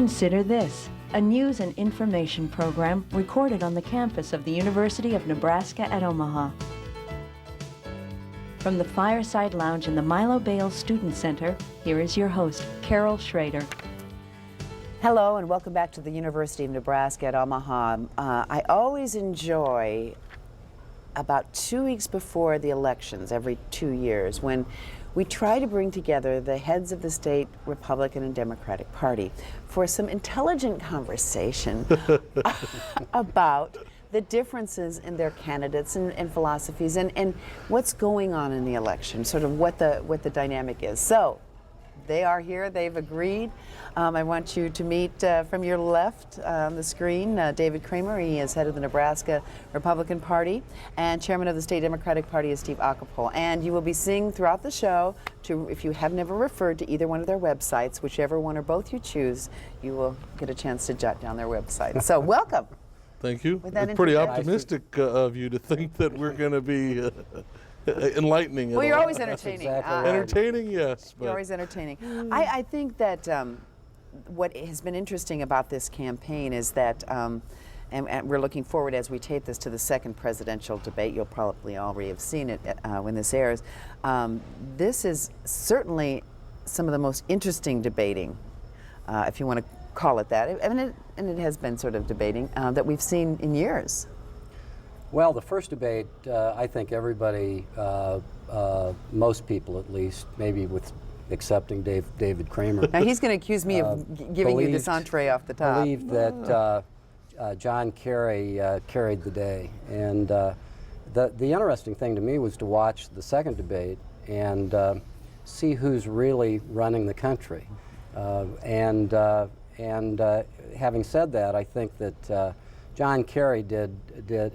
Consider this, a news and information program recorded on the campus of the University of Nebraska at Omaha. From the Fireside Lounge in the Milo Bale Student Center, here is your host, Carol Schrader. Hello and welcome back to the University of Nebraska at Omaha. I always enjoy about 2 weeks before the elections, every 2 years, when we try to bring together the heads of the state Republican and Democratic Party for some intelligent conversation about the differences in their candidates and philosophies and what's going on in the election, sort of what the dynamic is. So they are here, they've agreed. I want you to meet from your left on the screen, David Kramer. He is head of the Nebraska Republican Party, and chairman of the State Democratic Party is Steve Ocampo. And you will be seeing throughout the show, if you have never referred to either one of their websites, whichever one or both you choose, you will get a chance to jot down their website. So welcome. Thank you. It's pretty optimistic of you to think that we're going to be enlightening. Well, you're always entertaining. Exactly entertaining, yes. You're always entertaining. I think that what has been interesting about this campaign is that, and we're looking forward as we tape this to the second presidential debate. You'll probably already have seen it when this airs. This is certainly some of the most interesting debating, if you want to call it that. And it has been sort of debating that we've seen in years. Well, the first debate, I think everybody, most people at least, maybe with accepting David Kramer. Now he's going to accuse me of giving you this entree off the top. Believed that John Kerry carried the day. And the interesting thing to me was to watch the second debate and see who's really running the country. And having said that, I think that John Kerry did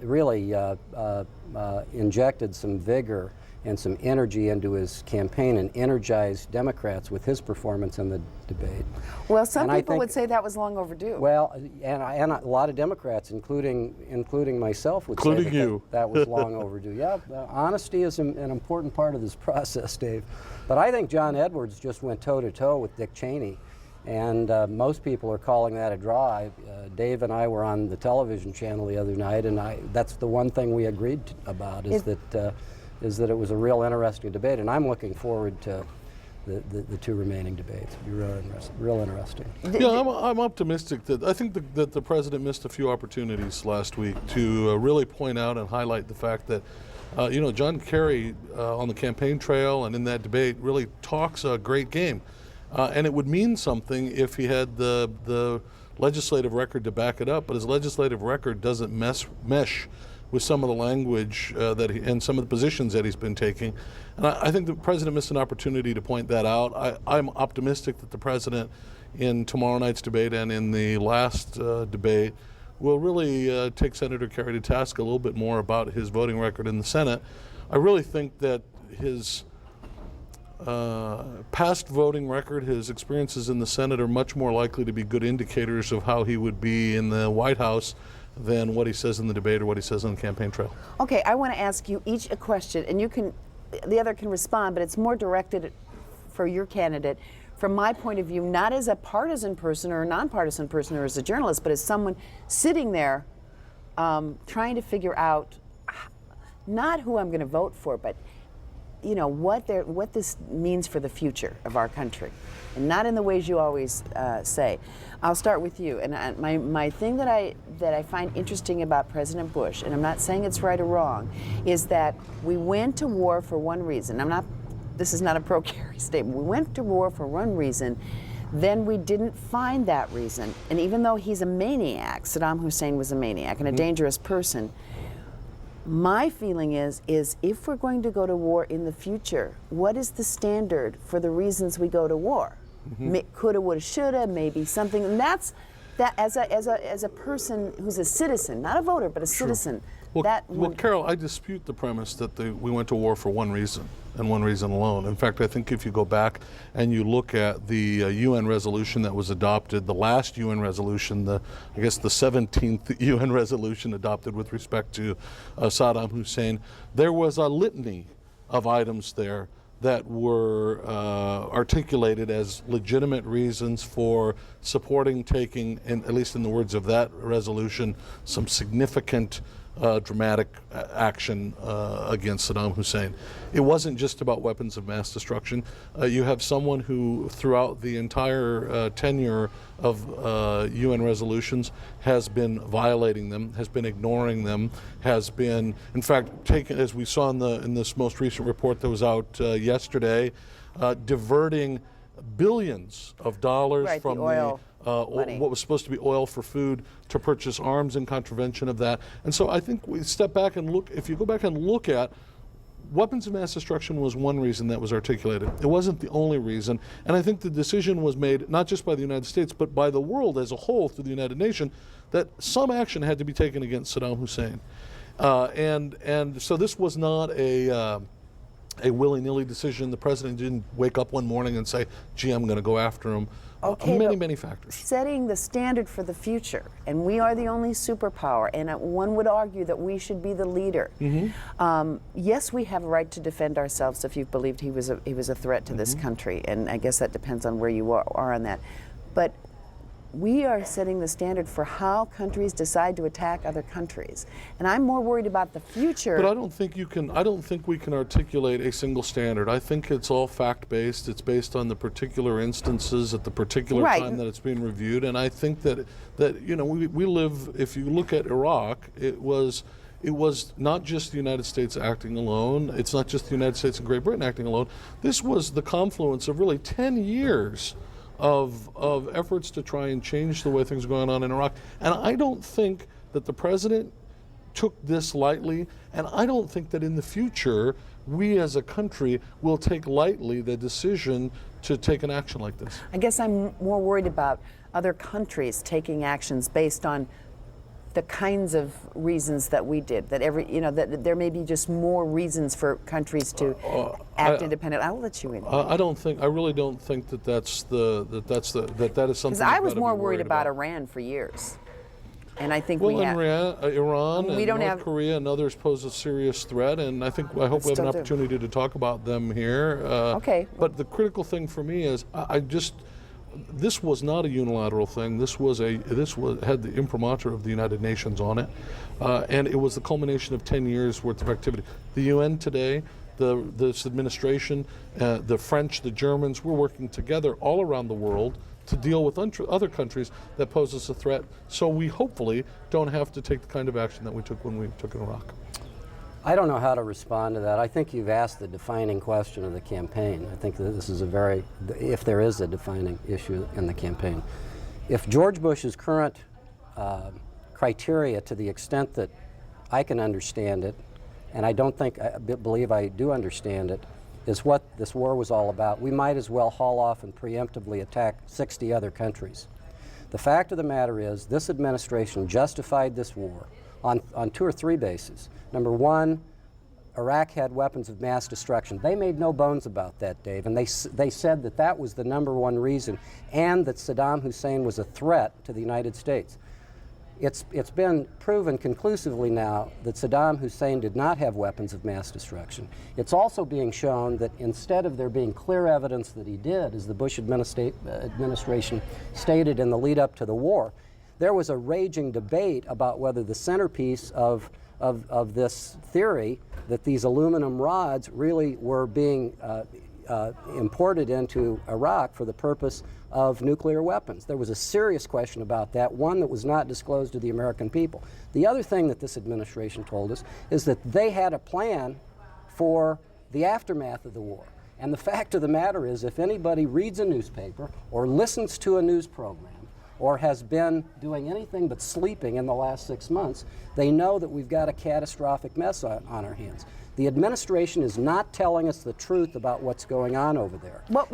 really injected some vigor and some energy into his campaign and energized Democrats with his performance in the debate. Well, some people would say that was long overdue. Well, and a lot of Democrats, including myself, would say that was long overdue. Yeah, honesty is an important part of this process, Dave. But I think John Edwards just went toe-to-toe with Dick Cheney. And most people are calling that a draw. Dave and I were on the television channel the other night, and that's the one thing we agreed about is that it was a real interesting debate, and I'm looking forward to the two remaining debates. It'll be real interesting. Yeah, I'm optimistic that I think that the president missed a few opportunities last week to really point out and highlight the fact that John Kerry on the campaign trail and in that debate really talks a great game. And it would mean something if he had the legislative record to back it up, but his legislative record doesn't mesh with some of the language and some of the positions that he's been taking. And I think the president missed an opportunity to point that out. I'm optimistic that the president in tomorrow night's debate and in the last debate will really take Senator Kerry to task a little bit more about his voting record in the Senate. I really think that his past voting record, his experiences in the Senate are much more likely to be good indicators of how he would be in the White House than what he says in the debate or what he says on the campaign trail. Okay, I want to ask you each a question, and the other can respond, but it's more directed for your candidate from my point of view, not as a partisan person or a nonpartisan person or as a journalist, but as someone sitting there trying to figure out not who I'm going to vote for, but what this means for the future of our country, and not in the ways you always say. I'll start with you, and my thing that I find interesting about President Bush, and I'm not saying it's right or wrong, is that we went to war for one reason. This is not a pro-Kerry statement. We went to war for one reason, then we didn't find that reason, and even though he's a maniac, Saddam Hussein was a maniac and a dangerous person. My feeling is if we're going to go to war in the future, what is the standard for the reasons we go to war? Coulda, woulda, shoulda, maybe something. And that's that as a person who's a citizen, not a voter, but a citizen. Well, Carol, I dispute the premise that we went to war for one reason and one reason alone. In fact, I think if you go back and you look at the UN resolution that was adopted, the last UN resolution, I guess the 17th UN resolution adopted with respect to Saddam Hussein, there was a litany of items there that were articulated as legitimate reasons for supporting taking, at least in the words of that resolution, some significant dramatic action against Saddam Hussein. It wasn't just about weapons of mass destruction. You have someone who, throughout the entire tenure of UN resolutions, has been violating them, has been ignoring them, has been, in fact, taken, as we saw in this most recent report that was out yesterday, diverting billions of dollars Right, from the oil money. what was supposed to be oil for food to purchase arms in contravention of that. And so I think we step back and look, if you go back and look at weapons of mass destruction was one reason that was articulated. It wasn't the only reason. And I think the decision was made not just by the United States, but by the world as a whole through the United Nations, that some action had to be taken against Saddam Hussein. And so this was not a willy-nilly decision. The president didn't wake up one morning and say, gee, I'm going to go after him. Okay, many factors. Setting the standard for the future, and we are the only superpower, and one would argue that we should be the leader. Yes, we have a right to defend ourselves if you've believed he was a threat to this country, and I guess that depends on where you are on that. But we are setting the standard for how countries decide to attack other countries, and I'm more worried about the future. But I don't think we can articulate a single standard. I think it's all fact-based. It's based on the particular instances at the particular time that it's being reviewed. And I think that you know, we live. If you look at Iraq, it was not just the United States acting alone. It's not just the United States and Great Britain acting alone. This was the confluence of really 10 years of efforts to try and change the way things are going on in Iraq. And I don't think that the president took this lightly, and I don't think that in the future we as a country will take lightly the decision to take an action like this. I guess I'm more worried about other countries taking actions based on the kinds of reasons that we did. That that there may be just more reasons for countries to act independent. I'll let you in. I really don't think that that is something. Because I was more worried about Iran for years, and I think Iran and North Korea and others pose a serious threat, and I hope we have an opportunity to talk about them here. Okay. But the critical thing for me is this was not a unilateral thing. This had the imprimatur of the United Nations on it, and it was the culmination of 10 years worth of activity. The UN today, this administration, the French, the Germans, we're working together all around the world to deal with other countries that pose us a threat. So we hopefully don't have to take the kind of action that we took when we took in Iraq. I don't know how to respond to that. I think you've asked the defining question of the campaign. I think that this is if there is a defining issue in the campaign. If George Bush's current criteria, to the extent that I can understand it, and I believe I do understand it, is what this war was all about, we might as well haul off and preemptively attack 60 other countries. The fact of the matter is, this administration justified this war on 2 or 3 bases. Number one, Iraq had weapons of mass destruction. They made no bones about that, Dave, and they said that was the number one reason, and that Saddam Hussein was a threat to the United States. It's been proven conclusively now that Saddam Hussein did not have weapons of mass destruction. It's also being shown that instead of there being clear evidence that he did, as the Bush administration stated in the lead up to the war, there was a raging debate about whether the centerpiece of this theory, that these aluminum rods really were being imported into Iraq for the purpose of nuclear weapons. There was a serious question about that, one that was not disclosed to the American people. The other thing that this administration told us is that they had a plan for the aftermath of the war. And the fact of the matter is, if anybody reads a newspaper or listens to a news program or has been doing anything but sleeping in the last 6 months, they know that we've got a catastrophic mess on our hands. The administration is not telling us the truth about what's going on over there. Well,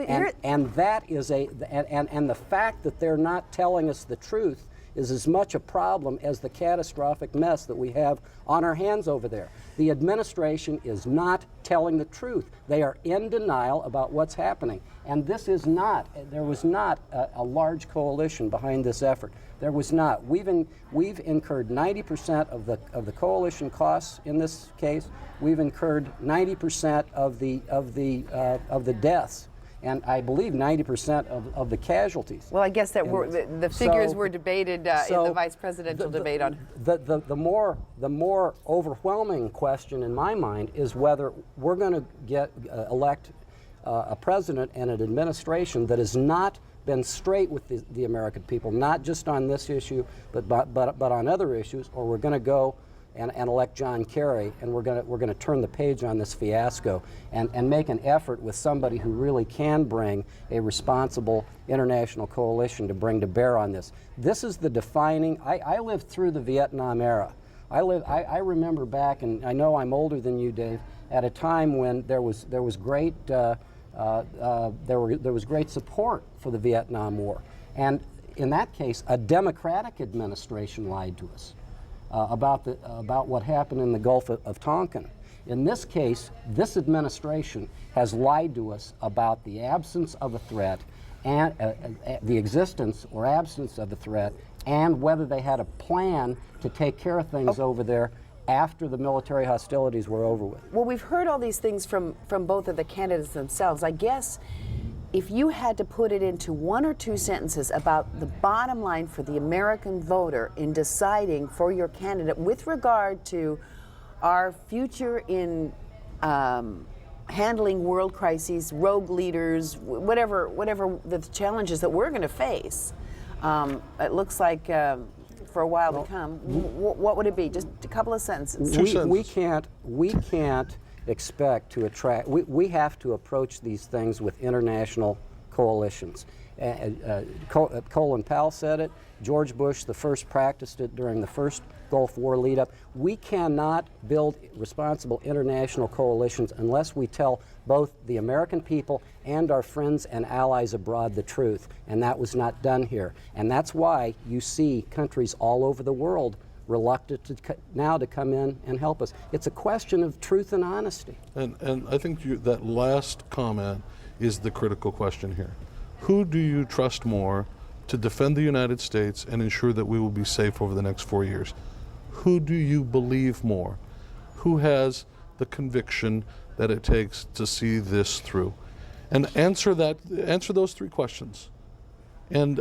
and that is and the fact that they're not telling us the truth is as much a problem as the catastrophic mess that we have on our hands over there. The administration is not telling the truth. They are in denial about what's happening. And this is not, there was not a large coalition behind this effort. There was not. We've incurred 90% of the coalition costs in this case. We've incurred 90% of the deaths, and I believe 90% of the casualties. Well, I guess that the figures were debated in the vice presidential debate on. The more overwhelming question in my mind is whether we're going to elect a president and an administration that has not been straight with the American people, not just on this issue, but on other issues, or we're going to go and elect John Kerry, and we're going to turn the page on this fiasco and make an effort with somebody who really can bring a responsible international coalition to bring to bear on this. This is the defining. I lived through the Vietnam era. I remember back, and I know I'm older than you, Dave, at a time when there was great great support for the Vietnam War, and in that case, a Democratic administration lied to us about what happened in the Gulf of Tonkin. In this case, this administration has lied to us about the absence of a threat and the existence or absence of a threat, and whether they had a plan to take care of things over there after the military hostilities were over with. Well, we've heard all these things from both of the candidates themselves. I guess if you had to put it into one or two sentences about the bottom line for the American voter in deciding for your candidate with regard to our future in handling world crises, rogue leaders, whatever the challenges that we're going to face, it looks like for a while to come, what would it be? Just a couple of sentences. We can't expect to attract. We have to approach these things with international coalitions. Colin Powell said it. George Bush, the first, practiced it during the first Gulf War lead-up. We cannot build responsible international coalitions unless we tell both the American people and our friends and allies abroad the truth, and that was not done here. And that's why you see countries all over the world reluctant now to come in and help us. It's a question of truth and honesty. And I think that last comment is the critical question here. Who do you trust more to defend the United States and ensure that we will be safe over the next 4 years? Who do you believe more? Who has the conviction that it takes to see this through? And answer those three questions and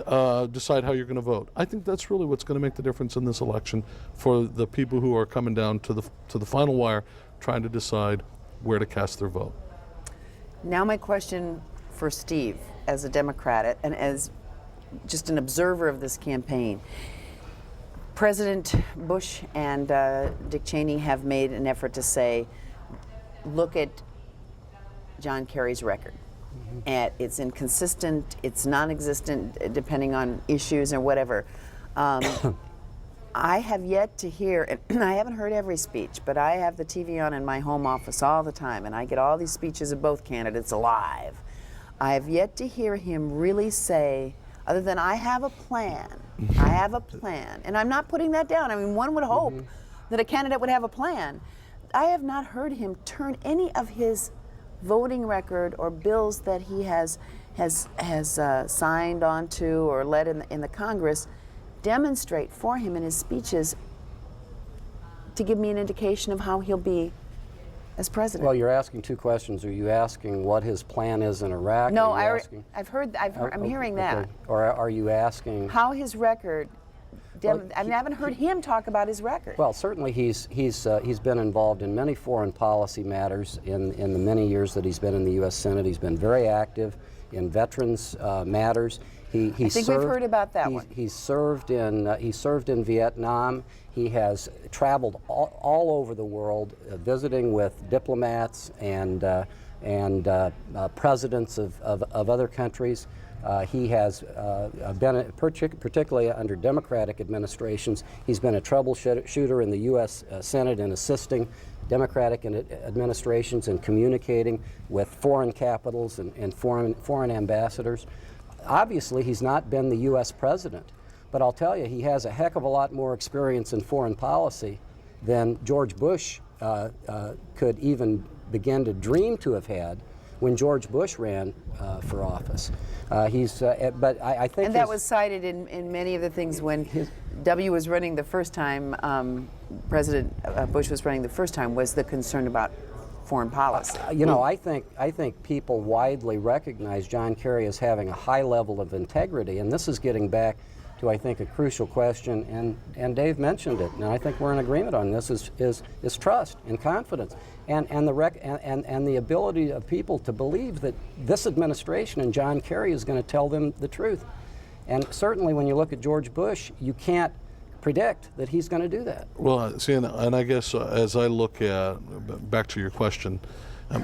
decide how you're going to vote. I think that's really what's going to make the difference in this election for the people who are coming down to the final wire trying to decide where to cast their vote. Now my question for Steve, as a Democrat and as just an observer of this campaign. President Bush and Dick Cheney have made an effort to say, look at John Kerry's record. And it's inconsistent, it's non-existent, depending on issues or whatever. I have yet to hear, and I haven't heard every speech, but I have the TV on in my home office all the time, and I get all these speeches of both candidates live. I have yet to hear him really say, other than I have a plan, I have a plan. And I'm not putting that down. I mean, one would hope that a candidate would have a plan. I have not heard him turn any of his voting record or bills that he has signed onto or led in the Congress demonstrate for him in his speeches to give me an indication of how he'll be as president. Well, you're asking two questions. Are you asking what his plan is in Iraq? No, I'm hearing that. Or are you asking how his record? I haven't heard him talk about his record. Well, certainly he's been involved in many foreign policy matters in the many years that he's been in the U.S. Senate. He's been very active in veterans matters. I think we've heard about that one. He served in Vietnam. He has traveled all over the world, visiting with diplomats and presidents of other countries. He has been, particularly under Democratic administrations, he's been a troubleshooter in the U.S. Senate in assisting Democratic administrations in communicating with foreign capitals and foreign ambassadors. Obviously, he's not been the U.S. president, But I'll tell you, he has a heck of a lot more experience in foreign policy than George Bush could even begin to dream to have had when George Bush ran for office. But I think. And that was cited in many of the things when W was running the first time, President Bush was running the first time, was the concern about foreign policy. You know, I think people widely recognize John Kerry as having a high level of integrity, and this is getting back to, I think, a crucial question, and Dave mentioned it, and I think we're in agreement on this, is trust and confidence, and the ability of people to believe that this administration and John Kerry is going to tell them the truth. And certainly when you look at George Bush, you can't predict that he's going to do that. Well, see, and I guess as I look at, back to your question,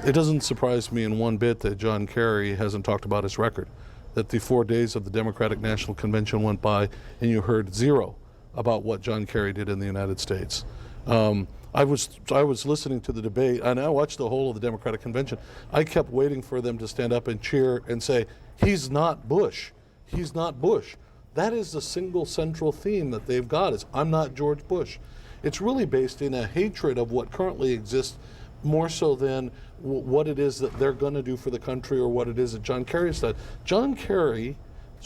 it doesn't surprise me in one bit that John Kerry hasn't talked about his record, that the 4 days of the Democratic National Convention went by and you heard zero about what John Kerry did in the United States. I was listening to the debate, and I watched the whole of the Democratic Convention. I kept waiting for them to stand up and cheer and say, "He's not Bush. He's not Bush." That is the single central theme that they've got, is I'm not George Bush. It's really based in a hatred of what currently exists, more so than what it is that they're going to do for the country or what it is that John Kerry has done. John Kerry's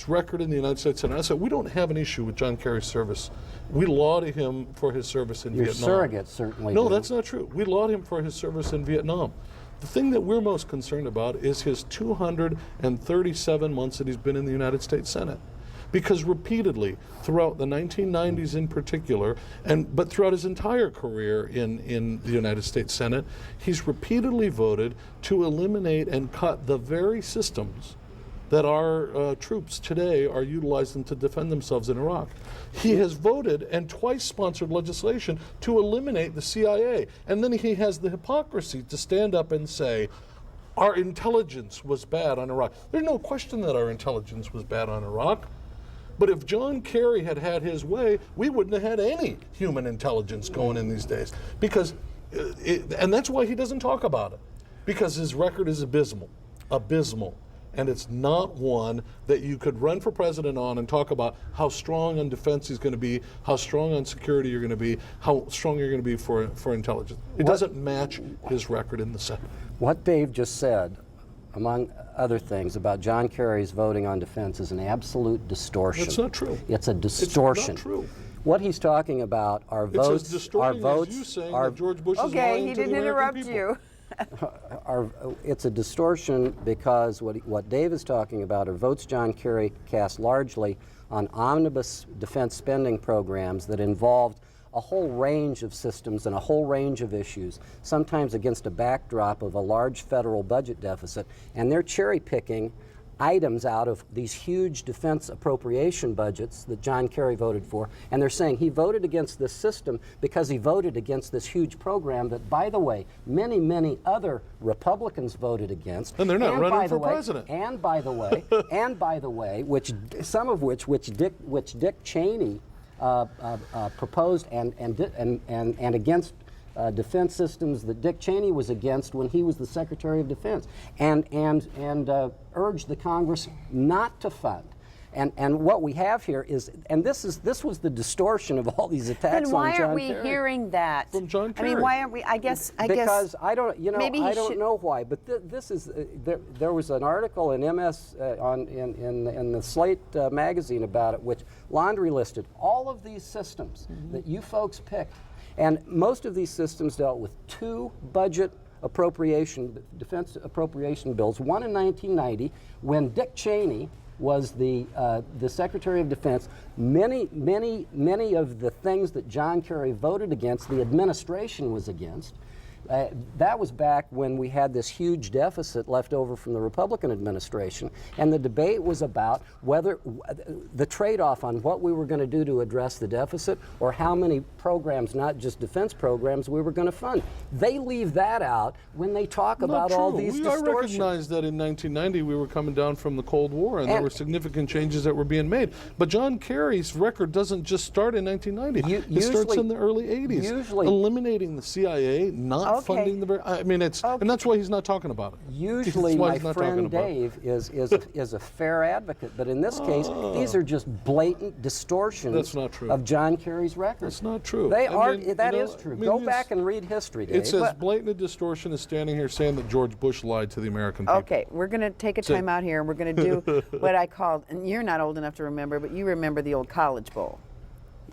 record in the United States Senate, I said, we don't have an issue with John Kerry's service. We laud him for his service in Vietnam. Your surrogates certainly No, do. that's not true. We laud him for his service in Vietnam. The thing that we're most concerned about is his 237 months that he's been in the United States Senate. Because repeatedly, throughout the 1990s in particular, but throughout his entire career in the United States Senate, he's repeatedly voted to eliminate and cut the very systems that our troops today are utilizing to defend themselves in Iraq. He has voted and twice sponsored legislation to eliminate the CIA. And then he has the hypocrisy to stand up and say, our intelligence was bad on Iraq. There's no question that our intelligence was bad on Iraq. But if John Kerry had had his way, we wouldn't have had any human intelligence going in these days. Because, and that's why he doesn't talk about it. Because his record is abysmal. And it's not one that you could run for president on and talk about how strong on defense he's going to be, how strong on security you're going to be, how strong you're going to be for intelligence. It doesn't match his record in the Senate. What Dave just said, among other things, about John Kerry's voting on defense is an absolute distortion. That's not true. It's a distortion. It's not true. What he's talking about are votes. It's as distorting as you saying that George Bush is lying to the American people. It's a distortion because what Dave is talking about are votes John Kerry cast largely on omnibus defense spending programs that involved a whole range of systems and a whole range of issues, sometimes against a backdrop of a large federal budget deficit, and they're cherry picking items out of these huge defense appropriation budgets that John Kerry voted for, and they're saying he voted against this system because he voted against this huge program that, by the way, many, many other Republicans voted against. And they're not running for president. And by the way, which Dick Cheney proposed and against defense systems that Dick Cheney was against when he was the Secretary of Defense, and urged the Congress not to fund. And what we have here is, and this was the distortion of all these attacks on John Kerry. Then why aren't we hearing that from John Kerry? I mean, why aren't we? I guess because I don't know why. But this is there was an article in MS in the Slate magazine about it, which laundry listed all of these systems that you folks picked, and most of these systems dealt with two defense appropriation bills. One in 1990, when Dick Cheney was the Secretary of Defense. Many of the things that John Kerry voted against, the administration was against. That was back when we had this huge deficit left over from the Republican administration, and the debate was about whether the trade-off on what we were going to do to address the deficit, or how many programs, not just defense programs, we were going to fund. They leave that out when they talk about all these distortions. I recognize that in 1990 we were coming down from the Cold War, and there were significant changes that were being made. But John Kerry's record doesn't just start in 1990. It starts in the early 80s, eliminating the CIA, not Okay. funding the. I mean, and that's why he's not talking about it. Usually, That's why my he's not talking friend about it. Dave is a fair advocate, but in this case, these are just blatant distortions That's not true. of John Kerry's record. That's not true. They I are. mean, That you know, is true. I mean, Go it's- back and read history, Dave. It's as blatant a distortion as standing here saying that George Bush lied to the American people. Okay, we're going to take a time out here, and we're going to do what I called, and you're not old enough to remember, but you remember the old College Bowl.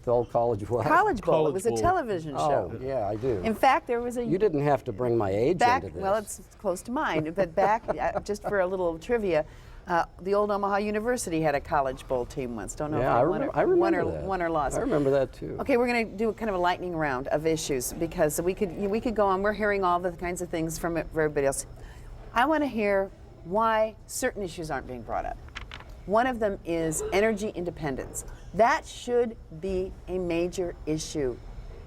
The old college what? College Bowl. College It was a Bowl. television show. Oh, yeah, I do. In fact, there was a You didn't have to bring my age back. into this. Well, it's close to mine, but back just for a little trivia. The old Omaha University had a College Bowl team once. Don't know yeah, if I they won remember or, that. won or lost. I remember that too. Okay, we're going to do kind of a lightning round of issues because we could go on. We're hearing all the kinds of things from everybody else. I want to hear why certain issues aren't being brought up. One of them is energy independence. That should be a major issue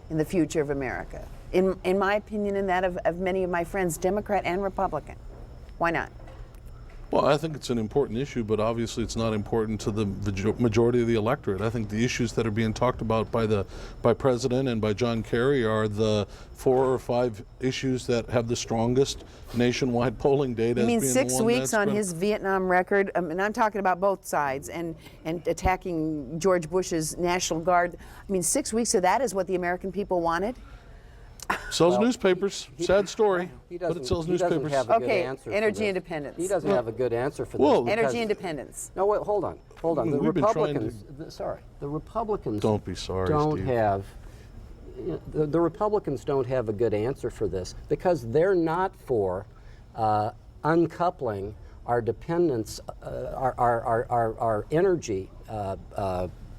in the future of America. In my opinion, and that of many of my friends, Democrat and Republican. Why not? Well, I think it's an important issue, but obviously it's not important to the majority of the electorate. I think the issues that are being talked about by President and by John Kerry are the 4 or 5 issues that have the strongest nationwide polling data. You mean as being 6 the one weeks that's on been- his Vietnam record, and I'm talking about both sides, and attacking George Bush's National Guard. I mean, 6 weeks of that is what the American people wanted? Sells newspapers. Sad story, He but doesn't, it sells he doesn't newspapers. have a good Okay, answer for energy this. independence. He doesn't have a good answer for Well, this. Energy because- independence. No, wait, hold on. The We've been trying Republicans, the Republicans Don't be sorry, don't Steve. have, the Republicans don't have a good answer for this because they're not for uncoupling our dependence, our energy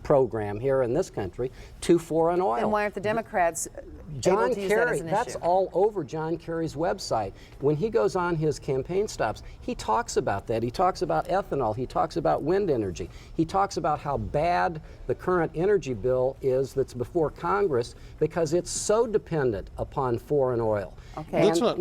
program here in this country to foreign oil. And why aren't the Democrats John able to use that Kerry, as an that's issue? all over John Kerry's website. When he goes on his campaign stops, he talks about that. He talks about ethanol. He talks about wind energy. He talks about how bad the current energy bill is that's before Congress because it's so dependent upon foreign oil. Okay. That's not.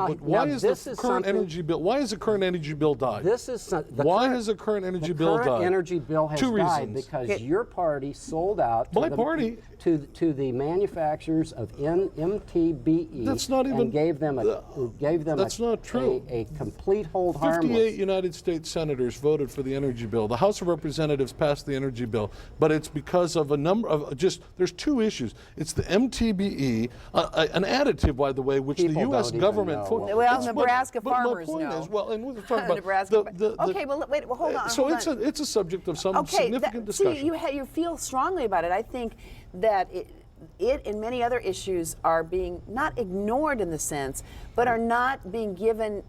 But why is this the is current something- energy bill? Why has the current energy bill died? This is Why has the current energy bill The current died? energy bill has 2 died reasons. because your party sold out to My party? to the manufacturers of MTBE. That's not even- and gave them That's not true. a complete hold 58 harmless. United States senators voted for the energy bill. The House of Representatives passed the energy bill, but it's because of a number of there's 2 issues. It's the MTBE, an additive, by the way, which People the U.S. don't even government. know what- Well, That's Nebraska but farmers my point know. is, well, and we're talking about Nebraska. the- Okay, well, wait, well, hold on. So hold it's on. it's a subject of some Okay, significant see, discussion. you feel strongly about it. I think that it and many other issues are being not ignored in the sense, but are not being given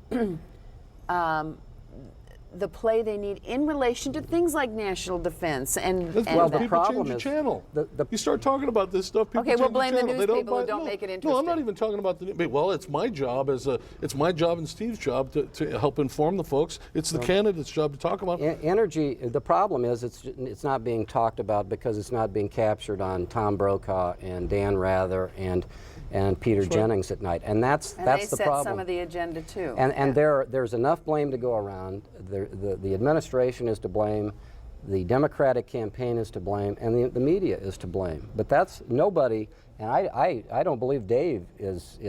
the play they need in relation to things like national defense and. That's and why the people problem change the is channel. the- You start talking about this stuff. People Okay, we'll change blame the channel. news They people who buy- don't no, make it No, I'm not interesting. even talking about the. Well, it's my job it's my job and Steve's job to help inform the folks. It's the candidate's job to talk about. Energy. The problem is it's not being talked about because it's not being captured on Tom Brokaw and Dan Rather and Peter Jennings at night, and that's and they the set problem. some of the agenda too. And there's enough blame to go around. The administration is to blame, the Democratic campaign is to blame, and the media is to blame. But that's nobody, and I don't believe Dave is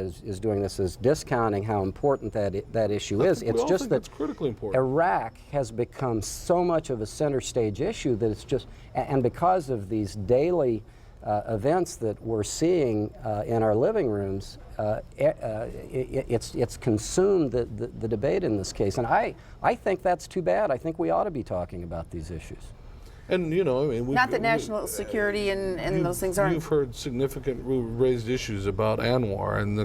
doing this, is discounting how important that issue is. We It's all just think that it's critically important. Iraq has become so much of a center stage issue that it's just, and because of these daily events that we're seeing in our living rooms, it's consumed the debate in this case. And I think that's too bad. I think we ought to be talking about these issues. And I mean, Not that national security and those things aren't. You've heard significant raised issues about ANWR and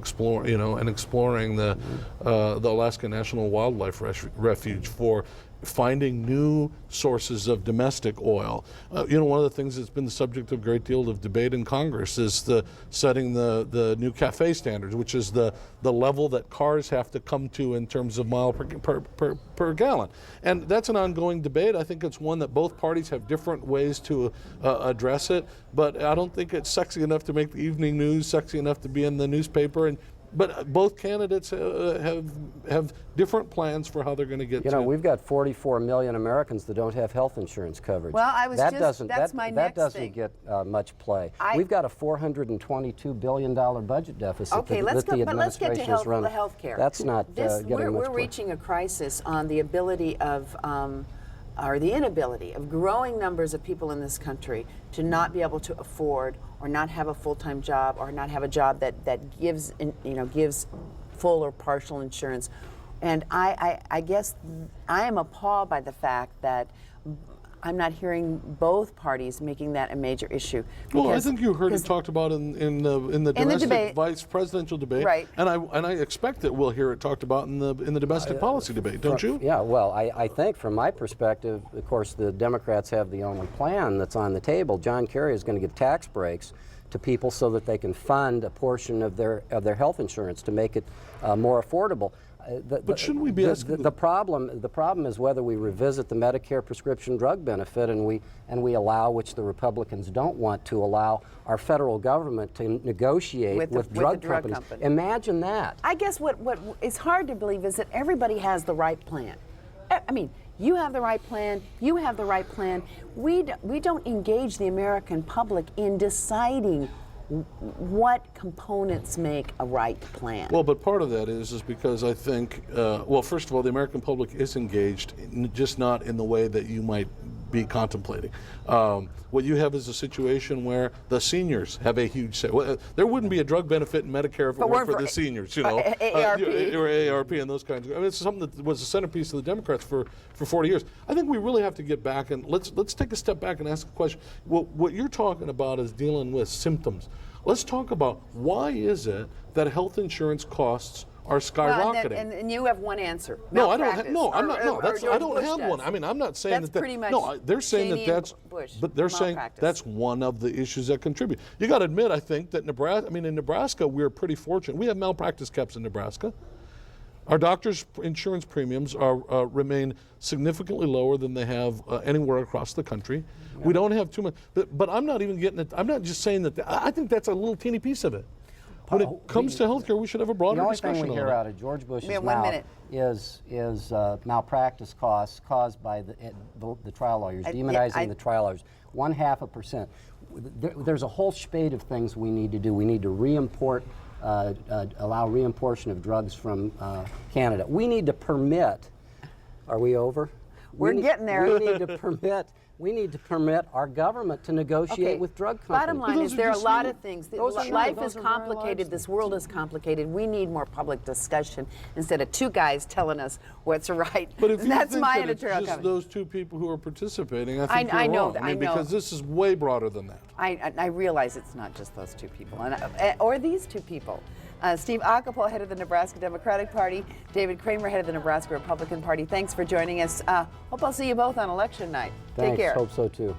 exploring the Alaska National Wildlife Refuge for finding new sources of domestic oil. One of the things that's been the subject of a great deal of debate in Congress is setting the new CAFE standards, which is the level that cars have to come to in terms of mile per gallon. And that's an ongoing debate. I think it's one that both parties have different ways to address it, but I don't think it's sexy enough to make the evening news, sexy enough to be in the newspaper, and but both candidates have different plans for how they're going to get You to. know, we've got 44 million Americans that don't have health insurance coverage. Well, I was that just- doesn't, that's that, my that next doesn't thing. get much play. I- We've got a $422 billion budget deficit Okay, that, let's that the go, but let's get to administration is running. the health care. That's not getting we're much play. reaching a crisis on the ability of, or the inability of growing numbers of people in this country to not be able to afford or not have a full-time job or not have a job that gives, gives full or partial insurance. And I guess I am appalled by the fact that I'm not hearing both parties making that a major issue. Well, I because- think you heard it because- talked about in the domestic debate. vice presidential debate, Right. And I expect that we'll hear it talked about in the domestic policy debate, don't you? Yeah, well, I think from my perspective, of course, the Democrats have the only plan that's on the table. John Kerry is going to give tax breaks to people so that they can fund a portion of their health insurance to make it more affordable. But shouldn't we be asking the problem is whether we revisit the Medicare prescription drug benefit and we allow, which the Republicans don't want to allow, our federal government to negotiate With with the drug drug companies. company. Imagine that. I guess what is hard to believe is that everybody has the right plan. I mean, you have the right plan, you have the right plan. We don't engage the American public in deciding what components make a right plan. Well, but part of that is because I think, well, first of all, the American public is engaged, just not in the way that you might be contemplating. What you have is a situation where the seniors have a huge say. Well, there wouldn't be a drug benefit in Medicare if it weren't for the seniors, you know, AARP. or AARP and those kinds of. I mean, it's something that was a centerpiece of the Democrats for 40 years. I think we really have to get back and let's take a step back and ask a question. What you're talking about is dealing with symptoms. Let's talk about why is it that health insurance costs are skyrocketing? Well, and you have one answer. No, I don't. Malpractice. No, I'm not. No, Or that's. I George don't Bush have does. one. I mean, I'm not saying That's that. pretty much No, they're saying Cheney that and that's. Bush, but they're saying malpractice. that's one of the issues that contribute. You got to admit, I think that Nebraska. I mean, in Nebraska, we're pretty fortunate. We have malpractice caps in Nebraska. Our doctors' insurance premiums remain significantly lower than they have anywhere across the country. Yeah. We don't have too much. But I'm not even getting it. I'm not just saying that. I think that's a little teeny piece of it. When it comes to healthcare, we should have a broader discussion on it. The only thing we hear out of George Bush's have mouth 1 minute. is malpractice costs caused by the trial lawyers, demonizing the trial lawyers. 0.5%. There's a whole spate of things we need to do. We need to reimport, allow reimportation of drugs from Canada. We need to permit. Are we over? We're getting there. We need to permit our government to negotiate with drug companies. Bottom line is there are a lot of things. Life is complicated. This world is complicated. We need more public discussion instead of two guys telling us what's right. But if you that's think my that it's editorial just comment. those two people who are participating, I think I you're know wrong. that, I mean, I know. because this is way broader than that. I realize it's not just those two people, or these two people. Steve Ocampo, head of the Nebraska Democratic Party, David Kramer, head of the Nebraska Republican Party. Thanks for joining us. Hope I'll see you both on election night. Thanks, Take care. Hope so too.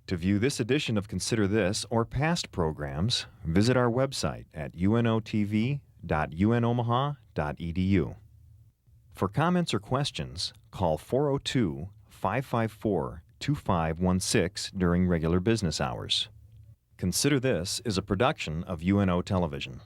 To view this edition of Consider This or past programs, visit our website at unotv.unomaha.edu. For comments or questions, call 402-554-2516 during regular business hours. Consider This is a production of UNO Television.